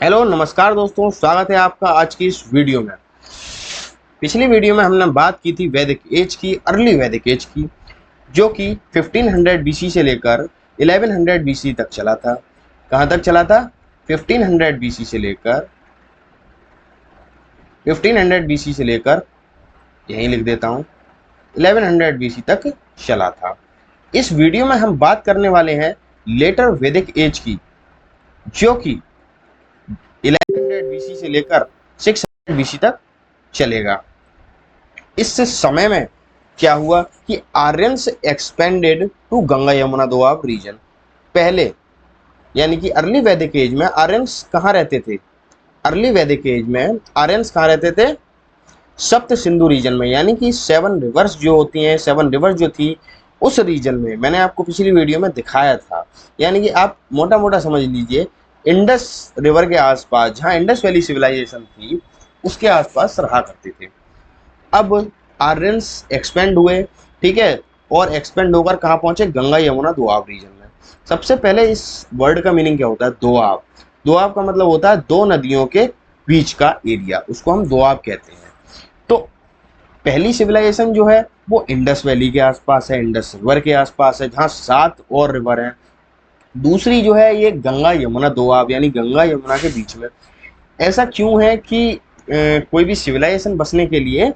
Hello नमस्कार दोस्तों, स्वागत है आपका आज की इस वीडियो में। पिछली वीडियो में हमने बात की थी वैदिक एज की, अर्ली वैदिक एज की, जो कि 1500 बीसी से लेकर 1100 बीसी तक चला था। कहाँ तक चला था? 1500 बीसी से लेकर 1500 बीसी से लेकर यहीं लिख देता हूँ 1100 बीसी तक चला था। इस वीडियो में हम बात करने वाले हैं लेटर वैदिक एज की, जो कि 1100 बीसी से लेकर 600 बीसी तक चलेगा। इस समय में क्या हुआ कि Aryans expanded to Ganga Yamuna Doab region. पहले यानी कि अर्ली वैदिक एज में आर्यंस कहाँ रहते थे? अर्ली वैदिक एज में आर्यंस कहाँ रहते थे? सप्त सिंधु रीजन में, यानी कि 7 रिवर्स जो होती हैं, 7 रिवर्स जो थी उस रीजन में। मैंने आपको पिछली वीडियो में दिखाया था। यानी कि आप मोटा मोटा समझ लीजिए, इंडस रिवर के आसपास, जहाँ इंडस वैली सिविलाइजेशन थी उसके आसपास रहा करते थे। अब आर्यंस एक्सपेंड हुए, ठीक है, और एक्सपेंड होकर कहाँ पहुंचे? गंगा यमुना दोआब रीजन में। सबसे पहले इस वर्ड का मीनिंग क्या होता है? दोआब। दोआब का मतलब होता है दो नदियों के बीच का एरिया, उसको हम दोआब कहते हैं। तो पहली सिविलाइजेशन जो है वो इंडस वैली के आसपास है, इंडस रिवर के आसपास है, जहाँ 7 और रिवर हैं। दूसरी जो है ये गंगा यमुना दोआब, यानी गंगा यमुना के बीच में। ऐसा क्यों है कि कोई भी सिविलाइजेशन बसने के लिए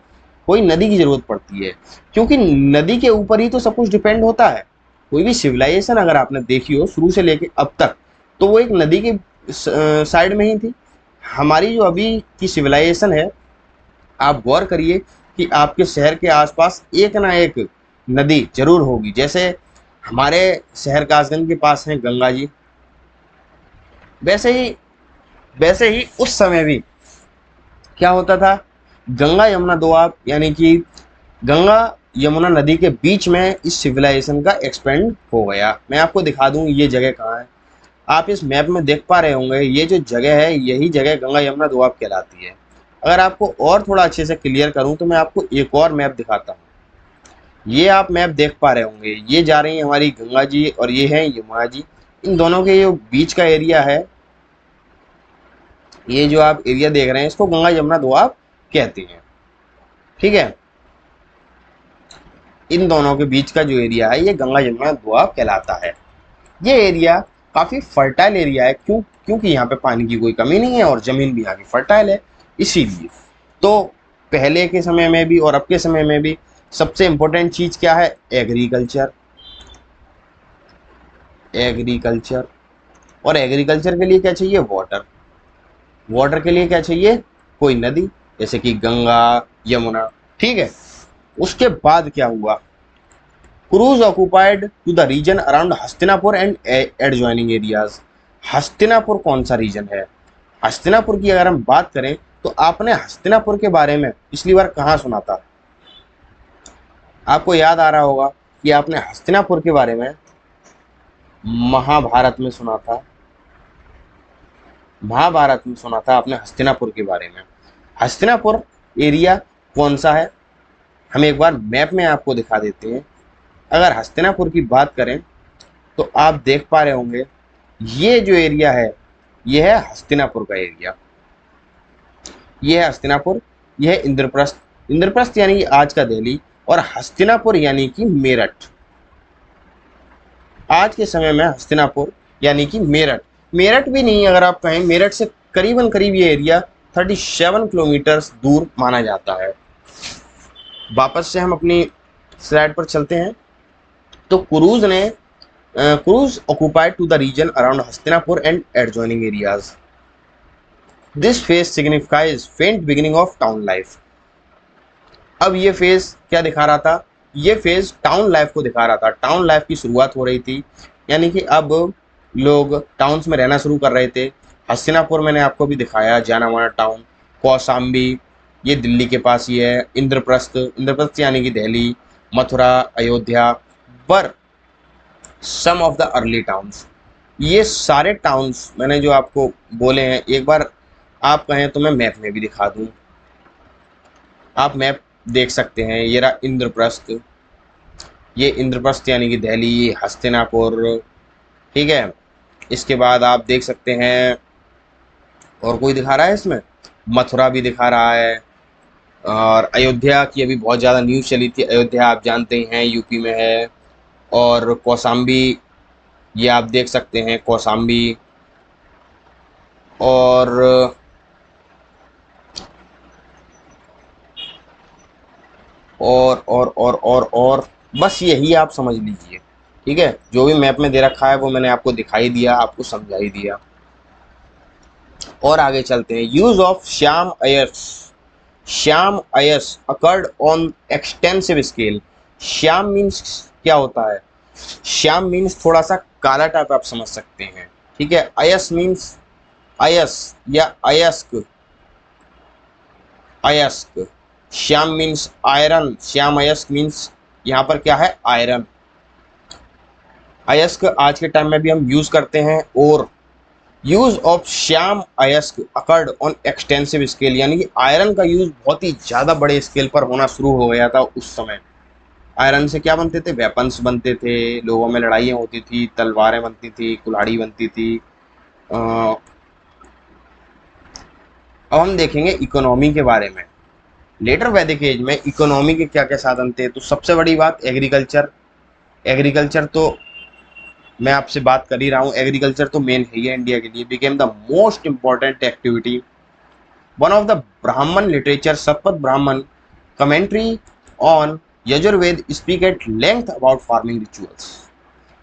कोई नदी की जरूरत पड़ती है? क्योंकि नदी के ऊपर ही तो सब कुछ डिपेंड होता है। कोई भी सिविलाइजेशन अगर आपने देखी हो शुरू से लेके अब तक, तो वो एक नदी के साइड में ही थी। हमारी जो अभी की सिविलाइजेशन है, आप गौर करिए कि आपके शहर के आसपास एक ना एक नदी जरूर होगी। जैसे हमारे शहर कासगंज के पास है गंगा जी, वैसे ही उस समय भी क्या होता था? गंगा यमुना दोआब, यानी कि गंगा यमुना नदी के बीच में इस सिविलाइजेशन का एक्सपेंड हो गया। मैं आपको दिखा दूं ये जगह कहाँ है। आप इस मैप में देख पा रहे होंगे, ये जो जगह है यही जगह गंगा यमुना दोआब कहलाती है। अगर आपको और थोड़ा अच्छे से क्लियर करूं तो मैं आपको एक और मैप दिखाता हूँ। ये आप मैप देख पा रहे होंगे, ये जा रही है हमारी गंगा जी और ये है यमुना जी। इन दोनों के जो बीच का एरिया है, ये जो आप एरिया देख रहे हैं, इसको गंगा यमुना दोआब कहते हैं। ठीक है, इन दोनों के बीच का जो एरिया है ये गंगा यमुना दोआब कहलाता है। ये एरिया काफ़ी फर्टाइल एरिया है। क्योंकि यहाँ पे पानी की कोई कमी नहीं है और ज़मीन भी यहाँ की फर्टाइल है, इसीलिए। तो पहले के समय में भी और अब के समय में भी सबसे इम्पोर्टेंट चीज़ क्या है? एग्रीकल्चर। एग्रीकल्चर, और एग्रीकल्चर के लिए क्या चाहिए? वाटर। वाटर के लिए क्या चाहिए? कोई नदी, जैसे कि गंगा, यमुना। ठीक है, उसके बाद क्या हुआ? Kurus occupied to the region around Hastinapur and adjoining areas. Hastinapur कौन सा रीजन है? हस्तिनापुर की अगर हम बात करें तो आपने हस्तिनापुर के बारे में पिछली बार कहाँ सुना था? आपको याद आ रहा होगा कि आपने हस्तिनापुर के बारे में महाभारत में सुना था। महाभारत में सुना था आपने हस्तिनापुर के बारे में। हस्तिनापुर एरिया कौन सा है? हम एक बार मैप में आपको दिखा देते हैं। अगर हस्तिनापुर की बात करें तो आप देख पा रहे होंगे, ये जो एरिया है ये है हस्तिनापुर का एरिया। ये है हस्तिनापुर, ये है इंद्रप्रस्थ। इंद्रप्रस्थ यानी कि आज का दिल्ली, और हस्तिनापुर यानी कि मेरठ। आज के समय में हस्तिनापुर यानी कि मेरठ। मेरठ भी नहीं, अगर आप कहें मेरठ से करीबन करीब ये एरिया 37 किलोमीटर दूर माना जाता है। वापस से हम अपनी स्लाइड पर चलते हैं। तो cruise occupied to the region around Hastinapur and adjoining areas. This phase signifies faint beginning of town life. अब ये फेज क्या दिखा रहा था? ये फेज टाउन लाइफ को दिखा रहा था। टाउन लाइफ की शुरुआत हो रही थी, यानी कि अब लोग टाउन्स में रहना शुरू कर रहे थे। हस्तिनापुर मैंने आपको भी दिखाया, जाना माना टाउन। कौशाम्बी, ये दिल्ली के पास ही है। इंद्रप्रस्थ यानी कि दिल्ली, मथुरा, अयोध्या पर सम ऑफ द अर्ली टाउन्स। ये सारे टाउन्स मैंने जो आपको बोले हैं, एक बार आप कहें तो मैं मैप में भी दिखा दूं। आप मैप देख सकते हैं, ये रहा इंद्रप्रस्थ। ये इंद्रप्रस्थ यानी कि दिल्ली, हस्तिनापुर। ठीक है, इसके बाद आप देख सकते हैं और कोई दिखा रहा है इसमें? मथुरा भी दिखा रहा है, और अयोध्या की अभी बहुत ज़्यादा न्यूज़ चली थी। अयोध्या आप जानते ही हैं यूपी में है। और कौशाम्बी, ये आप देख सकते हैं कौशाम्बी। और और बस यही आप समझ लीजिए। ठीक है, जो भी मैप में दे रखा है वो मैंने आपको दिखाई दिया, आपको समझा ही दिया। और आगे चलते हैं। यूज ऑफ श्याम अयर्स। श्याम अयर्स अकर्ड ऑन एक्सटेंसिव स्केल। श्याम मीन्स क्या होता है? श्याम मीन्स थोड़ा सा काला टाइप आप समझ सकते हैं। ठीक है, अयस मीन्स अयस या अयस्क। अयस्क। Shyam means iron. श्याम अयस्क मीन्स यहाँ पर क्या है? आयरन। अयस्क आज के टाइम में भी हम यूज करते हैं। और यूज ऑफ श्याम अयस्क अकर्ड ऑन एक्सटेंसिव स्केल, यानी कि आयरन का यूज बहुत ही ज़्यादा बड़े स्केल पर होना शुरू हो गया था उस समय। आयरन से क्या बनते थे? वेपन्स बनते थे, लोगों में लड़ाइयाँ होती थी, तलवारें बनती थी, कुल्हाड़ी बनती थी। अब हम देखेंगे इकोनॉमी के बारे में। लेटर वैदिक एज में इकोनॉमी के क्या क्या साधन थे? तो सबसे बड़ी बात एग्रीकल्चर। एग्रीकल्चर तो मैं आपसे बात कर ही रहा हूँ, एग्रीकल्चर तो मेन है ही इंडिया के लिए। Became the most important activity. One of the ब्राह्मण literature, Shatapatha Brahmana commentary on Yajurveda speak at length about farming rituals.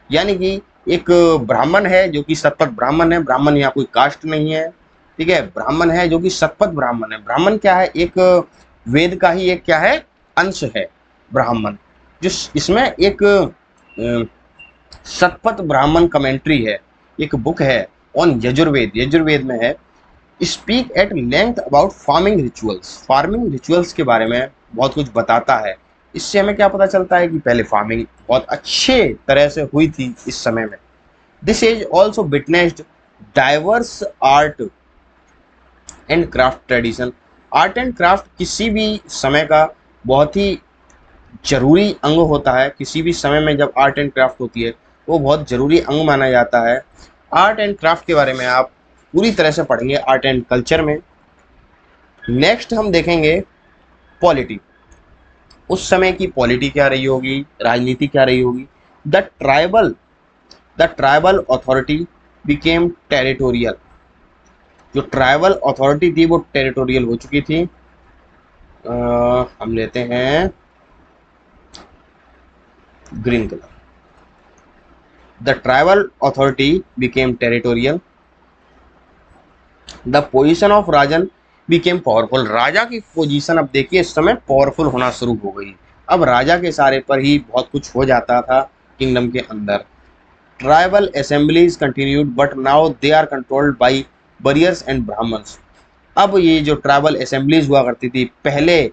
यानी कि एक ब्राह्मण है जो कि शतपथ ब्राह्मण है। ब्राह्मण यहाँ कोई कास्ट नहीं है। ठीक है, ब्राह्मण है जो कि शतपथ ब्राह्मण है। ब्राह्मण क्या है? एक वेद का ही एक क्या है? अंश है ब्राह्मण। जो इसमें एक शतपथ ब्राह्मण कमेंट्री है, एक बुक है ऑन यजुर्वेद, यजुर्वेद में है। Speak at length about farming rituals. Farming rituals के बारे में बहुत कुछ बताता है। इससे हमें क्या पता चलता है कि पहले फार्मिंग बहुत अच्छे तरह से हुई थी इस समय में। This age also witnessed diverse art and craft tradition. Art and craft किसी भी समय का बहुत ही जरूरी अंग होता है। किसी भी समय में जब आर्ट एंड क्राफ्ट होती है वो बहुत जरूरी अंग माना जाता है। आर्ट एंड क्राफ्ट के बारे में आप पूरी तरह से पढ़ेंगे आर्ट एंड कल्चर में। नेक्स्ट हम देखेंगे पॉलिटी। उस समय की पॉलिटी क्या रही होगी, राजनीति क्या रही होगी। The tribal authority became territorial. जो ट्राइबल अथॉरिटी थी वो टेरिटोरियल हो चुकी थी। हम लेते हैं green colour. The tribal authority became territorial. The position of राजन बिकेम पावरफुल। राजा की पोजीशन अब देखिए इस समय पावरफुल होना शुरू हो गई। अब राजा के सारे पर ही बहुत कुछ हो जाता था किंगडम के अंदर। Tribal assemblies continued but now they are controlled by warriors and Brahmans. अब ये जो ट्राइबल असेंबलीज हुआ करती थी, पहले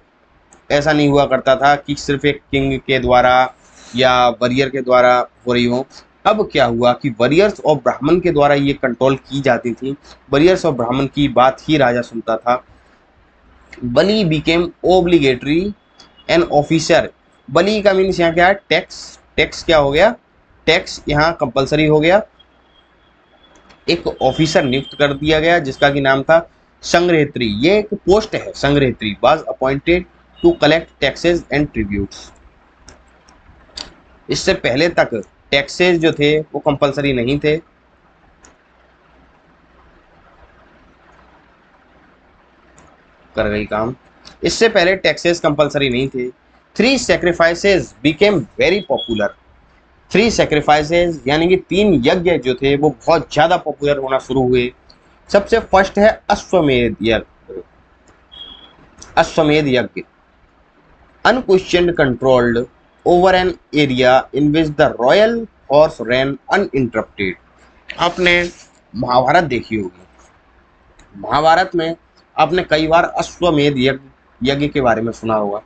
ऐसा नहीं हुआ करता था कि सिर्फ एक किंग के द्वारा या वरियर के द्वारा हो रही हो। अब क्या हुआ कि वरियर्स और ब्राह्मण के द्वारा ये कंट्रोल की जाती थी। वरियर्स और ब्राह्मण की बात ही राजा सुनता था। बलि बिकेम ओब्लिगेटरी एन ऑफिसर। बलि का मीन्स यहाँ क्या है? टैक्स। टैक्स क्या हो गया? टैक्स यहाँ कंपलसरी हो गया। एक ऑफिसर नियुक्त कर दिया गया जिसका की नाम था संग्रहेत्री। ये एक पोस्ट है, संग्रहेत्री was appointed to collect taxes and tributes. इससे पहले तक टैक्सेस जो थे वो कंपलसरी नहीं थे। कर गई काम। इससे पहले टैक्सेस कंपलसरी नहीं थे। Three sacrifices became very popular. Three sacrifices यानी कि 3 यज्ञ जो थे वो बहुत ज़्यादा पॉपुलर होना शुरू हुए। सबसे फर्स्ट है अश्वमेध yajna. Ashvamedha yajna unquestioned controlled over an area in which the royal horse ran uninterrupted. आपने महाभारत देखी होगी। महाभारत में आपने कई बार अश्वमेध यज्ञ के बारे में सुना होगा।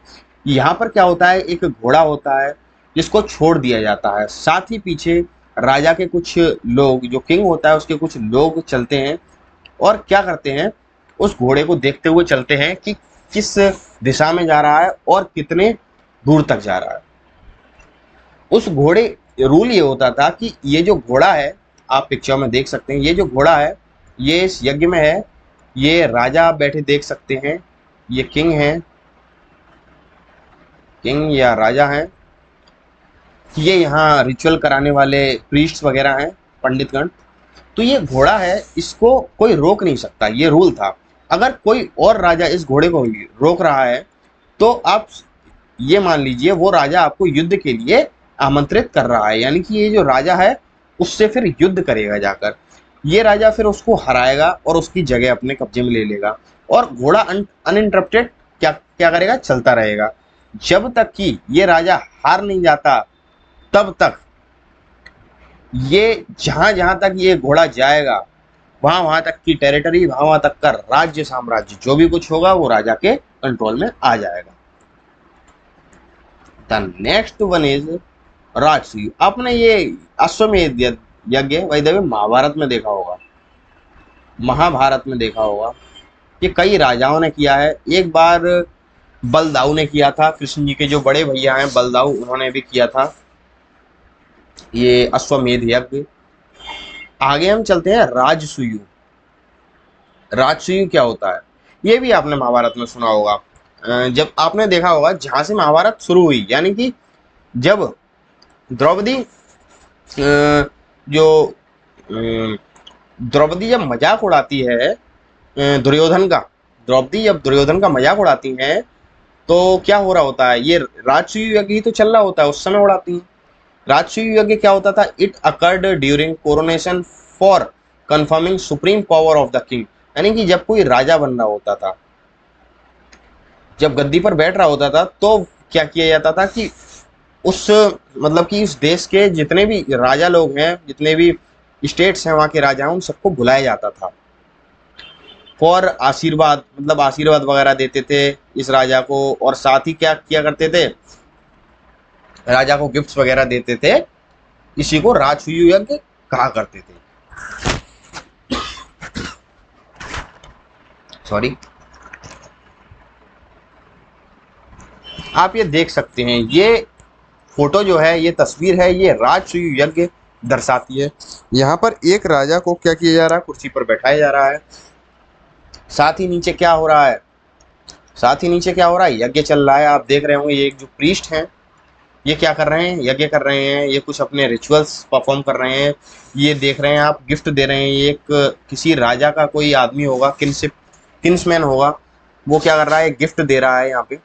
यहाँ पर क्या होता है? एक घोड़ा होता है जिसको छोड़ दिया जाता है। साथ ही पीछे राजा के कुछ लोग, जो किंग होता है उसके कुछ लोग चलते हैं और क्या करते हैं? उस घोड़े को देखते हुए चलते हैं कि किस दिशा में जा रहा है और कितने दूर तक जा रहा है। उस घोड़े रूल ये होता था कि ये जो घोड़ा है, आप पिक्चर में देख सकते हैं, ये जो घोड़ा है ये इस यज्ञ में है ये राजा आप बैठे देख सकते हैं, ये किंग है, किंग या राजा हैं। ये यहाँ रिचुअल कराने वाले प्रीस्ट वगैरह हैं, पंडितगण। तो ये घोड़ा है, इसको कोई रोक नहीं सकता, ये रूल था। अगर कोई और राजा इस घोड़े को रोक रहा है तो आप ये मान लीजिए वो राजा आपको युद्ध के लिए आमंत्रित कर रहा है, यानी कि ये जो राजा है उससे फिर युद्ध करेगा जाकर। ये राजा फिर उसको हराएगा और उसकी जगह अपने कब्जे में ले लेगा, और घोड़ा अनइंटरप्टेड क्या क्या करेगा, चलता रहेगा जब तक कि ये राजा हार नहीं जाता। तब तक ये जहां जहां तक ये घोड़ा जाएगा वहां वहां तक की टेरिटरी, वहां वहां तक का राज्य साम्राज्य जो भी कुछ होगा वो राजा के कंट्रोल में आ जाएगा। द नेक्स्ट वन इज राजसूय। आपने ये अश्वमेध यज्ञ वैसे महाभारत में देखा होगा, महाभारत में देखा होगा कि कई राजाओं ने किया है। एक बार बलदाऊ ने किया था, कृष्ण जी के जो बड़े भैया हैं बलदाऊ, उन्होंने भी किया था ये अश्वमेध यज्ञ। आगे हम चलते हैं राजसूय। राजसूय क्या होता है ये भी आपने महाभारत में सुना होगा। जब आपने देखा होगा जहां से महाभारत शुरू हुई, यानी कि जब द्रौपदी जो द्रौपदी जब मजाक उड़ाती है दुर्योधन का, द्रौपदी जब दुर्योधन का मजाक उड़ाती हैं तो क्या हो रहा होता है, ये राजसूय यज्ञ ही तो चल रहा होता है, उस समय उड़ाती हैं। राजसूय यज्ञ क्या होता था, it occurred during coronation for confirming supreme power of the king. यानी कि जब कोई राजा बन रहा होता था, जब गद्दी पर बैठ रहा होता था, तो क्या किया जाता था कि उस मतलब कि इस देश के जितने भी राजा लोग हैं, जितने भी स्टेट्स हैं वहाँ के राजा हैं, उन सबको बुलाया जाता था फॉर आशीर्वाद, मतलब आशीर्वाद वगैरह देते थे इस राजा को। और साथ ही क्या किया करते थे, राजा को गिफ्ट्स वगैरह देते थे। इसी को राजसूय यज्ञ कहा करते थे। सॉरी, आप ये देख सकते हैं, ये फोटो जो है, ये तस्वीर है, ये राजसूय यज्ञ दर्शाती है। यहाँ पर एक राजा को क्या किया जा रहा है, कुर्सी पर बैठाया जा रहा है। साथ ही नीचे क्या हो रहा है, साथ ही नीचे क्या हो रहा है, यज्ञ चल रहा है। आप देख रहे होंगे ये एक जो प्रीस्ट हैं ये क्या कर रहे हैं, यज्ञ कर रहे हैं, ये कुछ अपने रिचुअल्स परफॉर्म कर रहे हैं। ये देख रहे हैं आप, गिफ्ट दे रहे हैं। ये एक किसी राजा का कोई आदमी होगा, किन्समैन होगा, वो क्या कर रहा है, गिफ्ट दे रहा है यहाँ पे।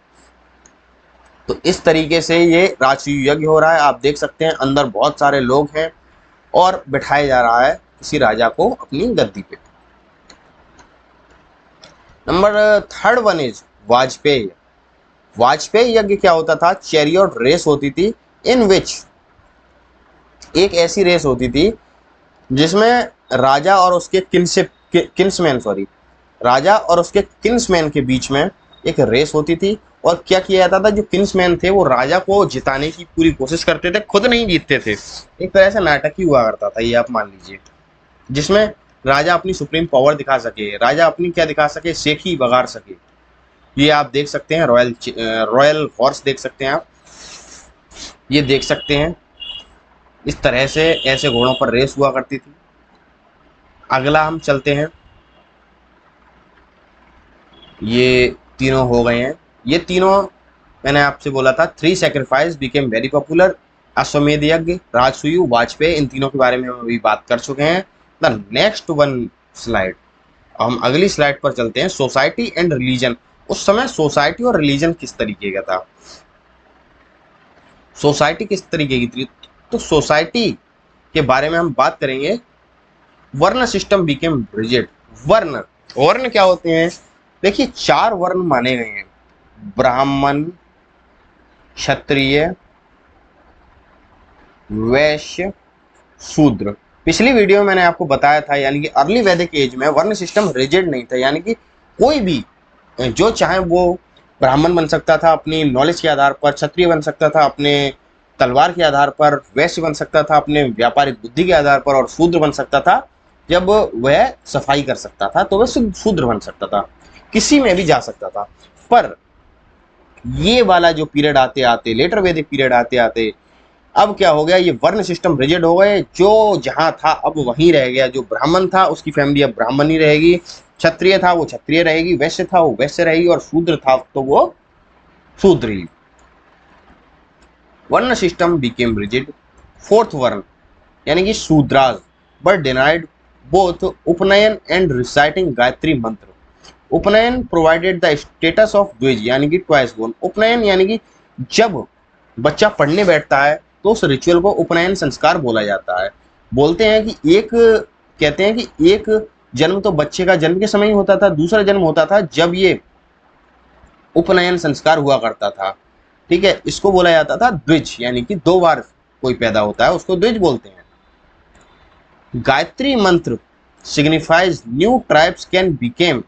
तो इस तरीके से ये राजसूय यज्ञ हो रहा है। आप देख सकते हैं अंदर बहुत सारे लोग हैं और बिठाया जा रहा है किसी राजा को अपनी गद्दी पे। Number third one is Vajpayee. Vajpayee यज्ञ क्या होता था, चैरियट रेस होती थी, इन विच एक ऐसी रेस होती थी जिसमें राजा और उसके किन्समैन राजा और उसके किन्समैन के बीच में एक रेस होती थी। और क्या किया जाता था, जो किन्समैन थे वो राजा को जिताने की पूरी कोशिश करते थे, खुद नहीं जीतते थे। एक तरह से नाटक ही हुआ करता था ये, आप मान लीजिए, जिसमें राजा अपनी सुप्रीम पावर दिखा सके, राजा अपनी क्या दिखा सके, सेखी बगाड़ सके। ये आप देख सकते हैं, रॉयल हॉर्स देख सकते हैं आप, ये देख सकते हैं। इस तरह से ऐसे घोड़ों पर रेस हुआ करती थी। अगला हम चलते हैं, ये तीनों हो गए हैं। ये तीनों मैंने आपसे बोला था, 3 सैक्रिफाइस बिकेम वेरी पॉपुलर, अश्वमेध यज्ञ, राजसूय, वाजपेयी, इन तीनों के बारे में हम अभी बात कर चुके हैं। द नेक्स्ट वन स्लाइड, हम अगली स्लाइड पर चलते हैं, सोसाइटी एंड रिलीजन। उस समय सोसाइटी और रिलीजन किस तरीके का था, सोसाइटी किस तरीके की थी, तो सोसाइटी के बारे में हम बात करेंगे। वर्ण सिस्टम बिकेम रिजिड। वर्ण, वर्ण क्या होते हैं, देखिए 4 वर्ण माने गए हैं, ब्राह्मण, क्षत्रिय, वैश्य, शूद्र। पिछली वीडियो में मैंने आपको बताया था, यानी कि अर्ली वैदिक एज में वर्ण सिस्टम रिजिड नहीं था, यानी कि कोई भी जो चाहे वो ब्राह्मण बन सकता था अपनी नॉलेज के आधार पर, क्षत्रिय बन सकता था अपने तलवार के आधार पर, वैश्य बन सकता था अपने व्यापारिक बुद्धि के आधार पर, और शूद्र बन सकता था जब वह सफाई कर सकता था तो वह शूद्र बन सकता था, किसी में भी जा सकता था। पर ये वाला जो पीरियड आते आते, लेटर वैदिक पीरियड आते आते, अब क्या हो गया, ये वर्ण सिस्टम रिजिड हो गए। जो जहां था अब वहीं रह गया, जो ब्राह्मण था उसकी फैमिली अब ब्राह्मण ही रहेगी, क्षत्रिय था वो क्षत्रिय रहेगी, वैश्य था वो वैश्य रहेगी, और शूद्र था तो वो शूद्र ही। वर्ण सिस्टम बिकेम रिजिड। फोर्थ वर्ण यानी कि शूद्राज बट डिनाइड बोथ उपनयन एंड रिसाइटिंग गायत्री मंत्र। उपनयन प्रोवाइडेड द स्टेटस ऑफ द्विज यानी कि ट्वाइस बोर्न। उपनयन यानी कि जब बच्चा पढ़ने बैठता है तो उस रिचुअल को उपनयन संस्कार बोला जाता है। बोलते हैं कि कहते हैं कि एक जन्म तो बच्चे का जन्म के समय ही होता था, दूसरा जन्म होता था जब ये उपनयन संस्कार हुआ करता था। ठीक है, इसको बोला जाता था द्विज, यानी कि 2 बार कोई पैदा होता है उसको द्विज बोलते हैं। Gayatri mantra signifies new tribes can became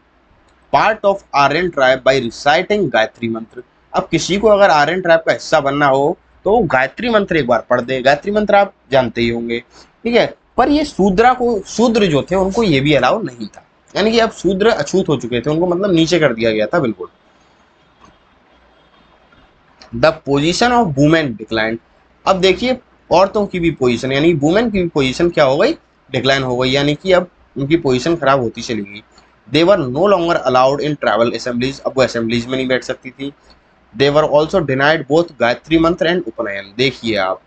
part of Aryan tribe by reciting Gayatri mantra. अब किसी को अगर आर्यन ट्राइब का हिस्सा बनना हो तो वो गायत्री मंत्र एक बार पढ़ दे। गायत्री मंत्र आप जानते ही होंगे, ठीक है। पर ये शूद्र जो थे उनको ये भी अलाउ नहीं था, यानी कि अब शूद्र अछूत हो चुके थे, उनको मतलब नीचे कर दिया गया था बिल्कुल। The position of women decline. अब देखिए औरतों की भी पोजीशन यानी वुमेन की भी पोजीशन क्या हो गई, डिक्लाइन हो गई, यानी कि अब उनकी पोजीशन खराब होती चली गई। They were no longer allowed in travel assemblies. अब वो असेंबलीज में नहीं बैठ सकती थी। They were also denied both Gayatri mantra and उपनयन। देखिए आप,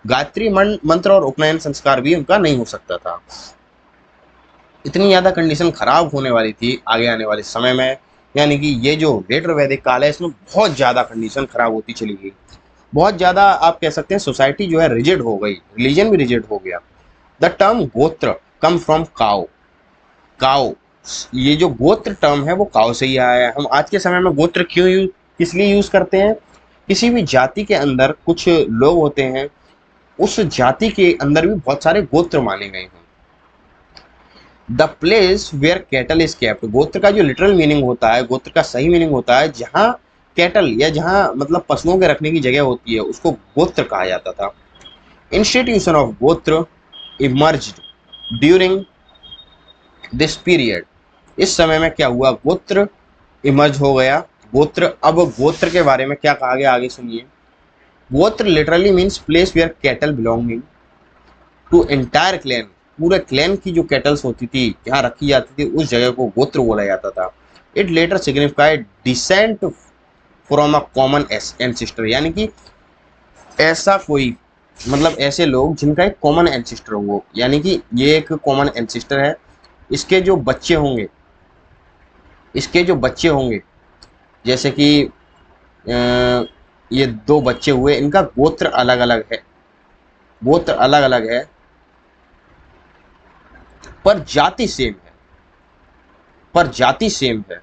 गायत्री मंत्र और उपनयन संस्कार भी उनका नहीं हो सकता था। इतनी ज़्यादा कंडीशन खराब होने वाली थी आगे आने वाले समय में, यानी कि ये जो लेटर वैदिक काल है इसमें बहुत ज़्यादा कंडीशन खराब होती चली गई। बहुत ज़्यादा आप कह सकते हैं सोसाइटी जो है रिजिड हो गई, रिलीजन भी रिजिड हो गया। द टर्म गोत्र कम फ्रॉम काउ। काउ, ये जो गोत्र टर्म है वो काउ से ही आया है। हम आज के समय में गोत्र किस लिए यूज़ करते हैं? किसी भी जाति के अंदर कुछ लोग होते हैं, उस जाति के अंदर भी बहुत सारे गोत्र माने गए हैं। The place where cattle is kept. गोत्र का जो लिटरल मीनिंग होता है, गोत्र का सही मीनिंग होता है जहाँ कैटल या जहाँ मतलब पशुओं के रखने की जगह होती है उसको गोत्र कहा जाता था। इंस्टीट्यूशन ऑफ गोत्र इमर्ज्ड ड्यूरिंग दिस पीरियड। इस समय में क्या हुआ, गोत्र इमर्ज हो गया। गोत्र, अब गोत्र के बारे में क्या कहा गया आगे सुनिए। Gotra literally means place where cattle belonging to entire clan. पूरे क्लैन की जो कैटल्स होती थी, जहाँ रखी जाती थी, उस जगह को गोत्र बोला जाता था। It later signified decent from a common ancestor, यानी कि ऐसा कोई मतलब ऐसे लोग जिनका एक कॉमन एंसिस्टर हो, यानी कि ये एक कॉमन एंसिस्टर है। इसके जो बच्चे होंगे, जैसे कि ये 2 बच्चे हुए, इनका गोत्र अलग अलग है, पर जाति सेम है।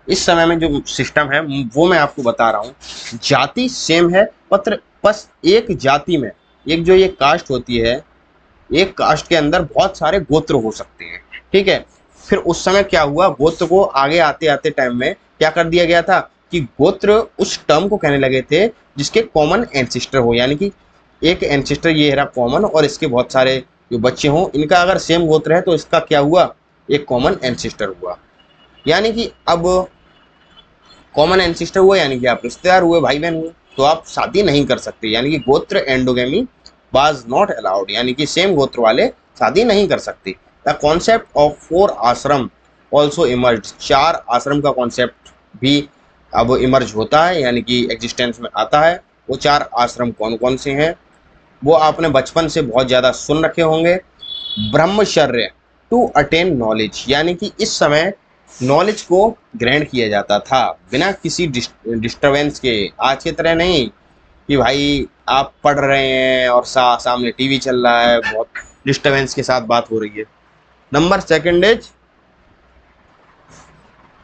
इस समय में जो सिस्टम है वो मैं आपको बता रहा हूँ, जाति सेम है, बस एक जाति में एक जो ये कास्ट होती है, एक कास्ट के अंदर बहुत सारे गोत्र हो सकते हैं, ठीक है। फिर उस समय क्या हुआ, गोत्र को आगे आते आते टाइम में क्या कर दिया गया था कि गोत्र उस टर्म को कहने लगे थे जिसके कॉमन एंसिस्टर हो, यानी कि एक एंसिस्टर ये रहा कॉमन, और इसके बहुत सारे जो बच्चे हों इनका अगर सेम गोत्र है तो इसका क्या हुआ, एक कॉमन एंसिस्टर हुआ। यानी कि अब कॉमन एंसिस्टर हुआ यानी कि आप रिश्तेदार हुए, भाई बहन हुए, तो आप शादी नहीं कर सकते, यानी कि गोत्र एंडोगेमी वाज नॉट अलाउड, यानी कि सेम गोत्र वाले शादी नहीं कर सकते। द कॉन्सेप्ट ऑफ 4 आश्रम ऑल्सो इमर्ज। 4 आश्रम का कॉन्सेप्ट भी अब इमर्ज होता है, यानी कि एग्जिस्टेंस में आता है। वो 4 आश्रम कौन कौन से हैं वो आपने बचपन से बहुत ज़्यादा सुन रखे होंगे। ब्रह्मचर्य टू अटेन नॉलेज, यानी कि इस समय नॉलेज को ग्रहण किया जाता था बिना किसी डिस्टरबेंस के। आज की तरह नहीं कि भाई आप पढ़ रहे हैं और सामने टीवी चल रहा है, बहुत डिस्टरबेंस के साथ बात हो रही है। नंबर 2 इज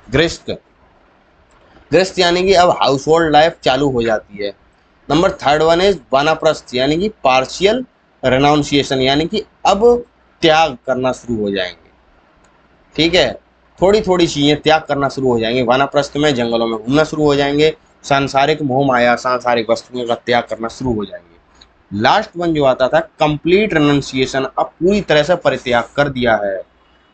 गृहस्थ, यानी कि अब हाउस होल्ड लाइफ चालू हो जाती है। नंबर 3 इज वानप्रस्थ, यानी कि पार्शियल रेनाउंसिएशन, यानी कि अब त्याग करना शुरू हो जाएंगे, ठीक है। थोड़ी थोड़ी चीज़ें त्याग करना शुरू हो जाएंगे। वानप्रस्थ में जंगलों में घूमना शुरू हो जाएंगे, सांसारिक मोह माया सांसारिक वस्तुओं का त्याग करना शुरू हो जाएंगे। लास्ट वन जो आता था कंप्लीट रेनाउंसिएशन, अब पूरी तरह से परित्याग कर दिया है।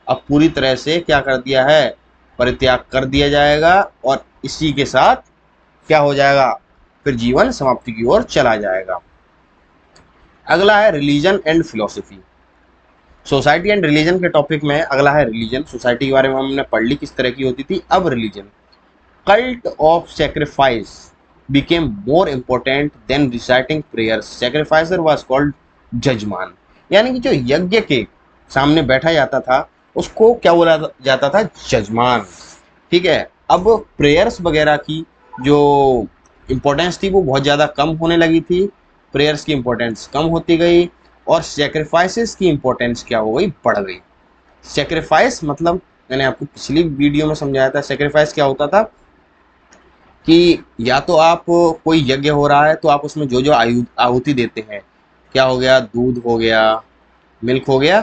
अब पूरी तरह से क्या कर दिया है, परित्याग कर दिया जाएगा, और इसी के साथ क्या हो जाएगा, फिर जीवन समाप्ति की ओर चला जाएगा। अगला है religion and philosophy. Society and religion के टॉपिक में अगला है रिलीजन। सोसाइटी के बारे में हमने पढ़ ली किस तरह की होती थी। अब religion, cult of sacrifice became more important than reciting prayers. Sacrificer was called जजमान, यानी कि जो यज्ञ के सामने बैठा जाता था उसको क्या बोला जाता था? जजमान। ठीक है। अब प्रेयर्स वगैरह की जो इम्पोर्टेंस थी वो बहुत ज़्यादा कम होने लगी थी, प्रेयर्स की इम्पोर्टेंस कम होती गई और सेक्रीफाइसेस की इम्पोर्टेंस क्या हो गई? बढ़ गई। सेक्रीफाइस मतलब मैंने आपको पिछली वीडियो में समझाया था, सेक्रीफाइस क्या होता था कि या तो आप कोई यज्ञ हो रहा है तो आप उसमें जो जो आहुति देते हैं, क्या हो गया? दूध हो गया, मिल्क हो गया,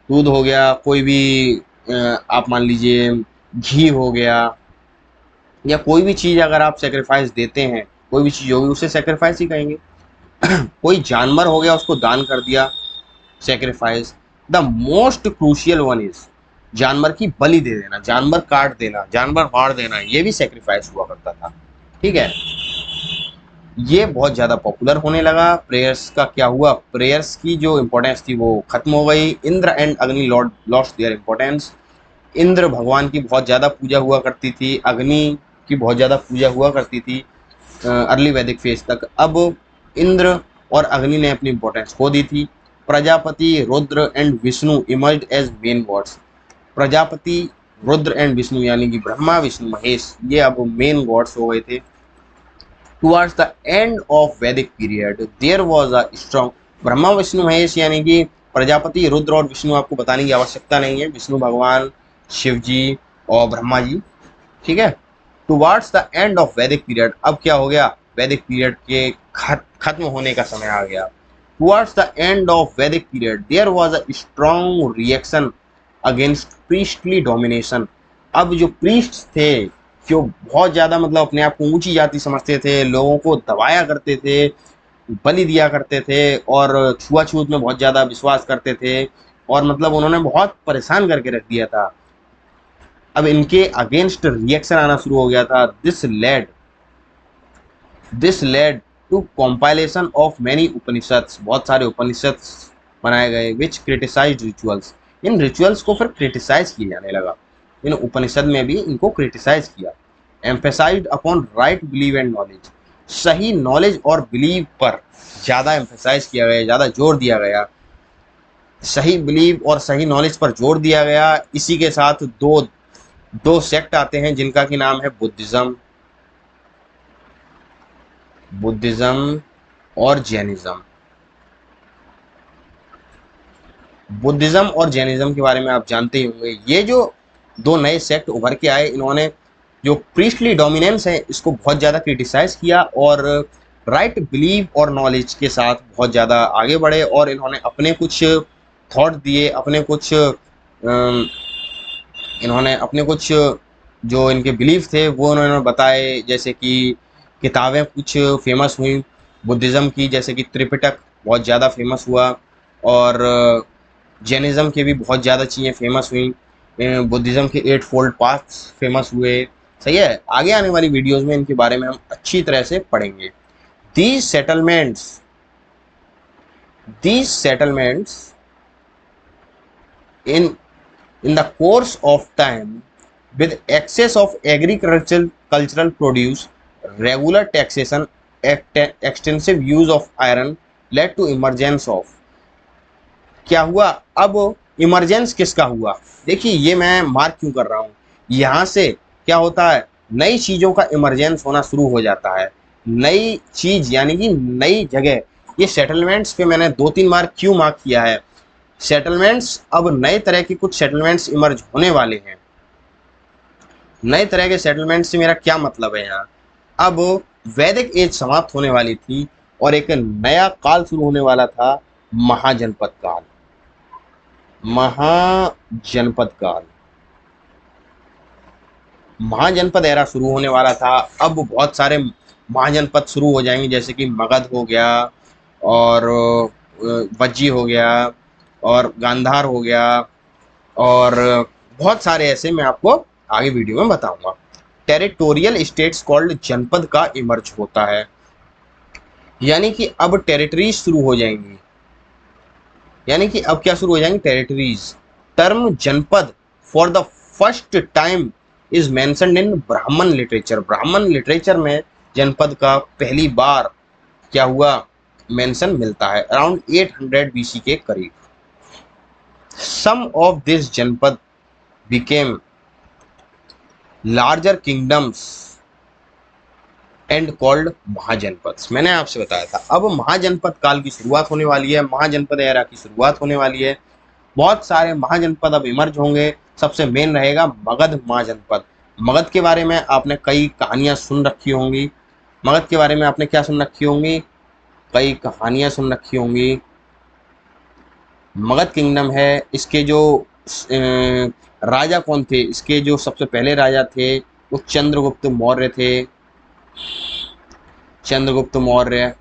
दूध हो गया, कोई भी आप मान लीजिए घी हो गया, या कोई भी चीज़ अगर आप सेक्रीफाइस देते हैं, कोई भी चीज़ होगी उसे सेक्रीफाइस ही कहेंगे। कोई जानवर हो गया उसको दान कर दिया, sacrifice. The most crucial one is जानवर की बलि दे देना, जानवर काट देना, जानवर मार देना, ये भी सेक्रीफाइस हुआ करता था। ठीक है। ये बहुत ज़्यादा पॉपुलर होने लगा। प्रेयर्स का क्या हुआ? प्रेयर्स की जो इम्पोर्टेंस थी वो खत्म हो गई। इंद्र एंड अग्नि Lord lost their importance. Indra भगवान की बहुत ज़्यादा पूजा हुआ करती थी, अग्नि की बहुत ज़्यादा पूजा हुआ करती थी अर्ली वैदिक फेज तक। अब इंद्र और अग्नि ने अपनी इम्पोर्टेंस खो दी थी। Prajapati, Rudra and Vishnu emerged as main gods. Prajapati, Rudra and Vishnu यानी कि ब्रह्मा विष्णु महेश, ये अब मेन गॉड्स हो गए थे। Towards the end of Vedic period there was a strong, Brahma Vishnu Mahesh यानी कि प्रजापति, रुद्र और विष्णु आपको बताने की आवश्यकता नहीं है, विष्णु भगवान, शिव जी और ब्रह्मा जी। ठीक है। Towards the end of Vedic period, अब क्या हो गया? वैदिक पीरियड के खत्म होने का समय आ गया। Towards the end of Vedic period there was a strong reaction against priestly domination. अब जो प्रीस्ट थे, जो बहुत ज़्यादा मतलब अपने आप को ऊंची जाति समझते थे, लोगों को दबाया करते थे, बलि दिया करते थे और छुआछूत में बहुत ज़्यादा विश्वास करते थे और मतलब उन्होंने बहुत परेशान करके रख दिया था। अब इनके अगेंस्ट रिएक्शन आना शुरू हो गया था। This led to compilation of many Upanishads, बहुत सारे उपनिषद्स बनाए गए, विच क्रिटिसाइज्ड रिचुअल्स। इन रिचुअल्स को फिर क्रिटिसाइज किया जाने लगा, इन उपनिषद में भी इनको क्रिटिसाइज किया। Emphasised upon right believe and knowledge, सही नॉलेज और बिलीव पर ज़्यादा एम्फेसाइज किया गया, ज़्यादा जोर दिया गया। सही बिलीव और सही नॉलेज पर जोर दिया गया। इसी के साथ दो दो सेक्ट आते हैं जिनका की नाम है बुद्धिज्म और जैनिज्म। बुद्धिज्म और जैनिज्म के बारे में आप जानते ही होंगे। ये जो दो नए सेक्ट उभर के आए, इन्होंने जो प्रीस्टली डोमिनेंस है इसको बहुत ज़्यादा क्रिटिसाइज किया और राइट बिलीव और नॉलेज के साथ बहुत ज़्यादा आगे बढ़े और इन्होंने अपने कुछ थॉट दिए, इन्होंने अपने कुछ जो इनके बिलीफ थे वो उन्होंने बताए। जैसे कि किताबें कुछ फेमस हुई बुद्धिज़्म की, जैसे कि त्रिपिटक बहुत ज़्यादा फेमस हुआ और जैनिज़्म के भी बहुत ज़्यादा चीज़ें फेमस हुई। बुद्धिज़्म के 8 फोल्ड पाथ्स फेमस हुए। सही है। आगे आने वाली वीडियोज़ में इनके बारे में हम अच्छी तरह से पढ़ेंगे। These settlements in the course of time with excess of agricultural produce, regular taxation, extensive use of iron led to emergence of, क्या हुआ? अब इमरजेंस किसका हुआ? देखिए ये मैं मार्क क्यों कर रहा हूँ, यहाँ से क्या होता है? नई चीज़ों का इमरजेंस होना शुरू हो जाता है। नई चीज़ यानी कि नई जगह। ये सेटलमेंट्स पे मैंने 2-3 बार क्यों मार्क किया है? सेटलमेंट्स, अब नए तरह के कुछ सेटलमेंट्स इमर्ज होने वाले हैं। नए तरह के सेटलमेंट से मेरा क्या मतलब है यहाँ? अब वैदिक एज समाप्त होने वाली थी और एक नया काल शुरू होने वाला था, महाजनपद काल। महाजनपद एरा शुरू होने वाला था। अब बहुत सारे महाजनपद शुरू हो जाएंगे, जैसे कि मगध हो गया और वज्जी हो गया और गांधार हो गया और बहुत सारे ऐसे मैं आपको आगे वीडियो में बताऊंगा। टेरिटोरियल स्टेट्स कॉल्ड जनपद का इमर्ज होता है, यानी कि अब टेरिटरीज शुरू हो जाएंगी। यानी कि अब क्या शुरू हो जाएंगे, टेरिटरीज। टर्म जनपद for the first time is mentioned in ब्राह्मण लिटरेचर। ब्राह्मण लिटरेचर में जनपद का पहली बार क्या हुआ, मेंशन मिलता है अराउंड 800 बीसी के करीब। Some of this janapada became larger kingdoms and called mahajanapada. मैंने आपसे बताया था अब महाजनपद काल की शुरुआत होने वाली है, महाजनपद एरा की शुरुआत होने वाली है। बहुत सारे महाजनपद अब इमर्ज होंगे। सबसे मेन रहेगा मगध महाजनपद। मगध के बारे में आपने कई कहानियां सुन रखी होंगी। मगध के बारे में आपने क्या सुन रखी होंगी, कई कहानियां सुन रखी होंगी। मगध किंगडम है, इसके जो राजा कौन थे, इसके जो सबसे पहले राजा थे वो चंद्रगुप्त मौर्य थे। चंद्रगुप्त मौर्य,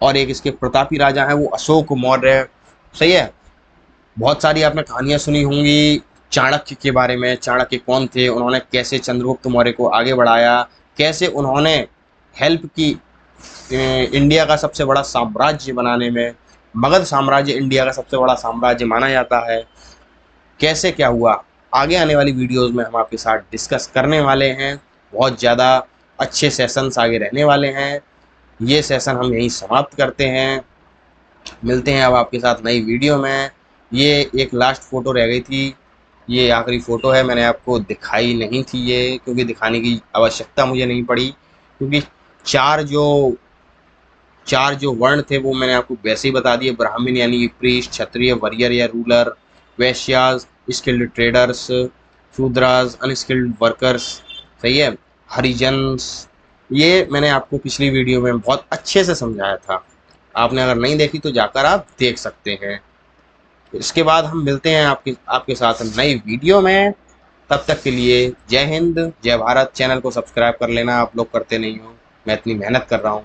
और एक इसके प्रतापी राजा हैं वो अशोक मौर्य। सही है। बहुत सारी आपने कहानियां सुनी होंगी चाणक्य के बारे में। चाणक्य कौन थे, उन्होंने कैसे चंद्रगुप्त मौर्य को आगे बढ़ाया, कैसे उन्होंने हेल्प की इंडिया का सबसे बड़ा साम्राज्य बनाने में। मगध साम्राज्य इंडिया का सबसे बड़ा साम्राज्य माना जाता है। कैसे क्या हुआ, आगे आने वाली वीडियोस में हम आपके साथ डिस्कस करने वाले हैं। बहुत ज़्यादा अच्छे सेशंस आगे रहने वाले हैं। ये सेशन हम यहीं समाप्त करते हैं। मिलते हैं अब आपके साथ नई वीडियो में। ये एक लास्ट फ़ोटो रह गई थी, ये आखिरी फ़ोटो है। मैंने आपको दिखाई नहीं थी ये, क्योंकि दिखाने की आवश्यकता मुझे नहीं पड़ी, क्योंकि चार जो वर्ण थे वो मैंने आपको वैसे ही बता दिए। ब्राह्मण यानी कि प्रीस्ट, क्षत्रिय, वरियर या ruler, Vaishyas, skilled traders, Shudras, unskilled workers. सही है। हरिजन्स, ये मैंने आपको पिछली वीडियो में बहुत अच्छे से समझाया था। आपने अगर नहीं देखी तो जाकर आप देख सकते हैं। इसके बाद हम मिलते हैं आपके साथ नई वीडियो में। तब तक के लिए जय हिंद, जय भारत। चैनल को सब्सक्राइब कर लेना, आप लोग करते नहीं हो, मैं इतनी मेहनत कर रहा हूँ।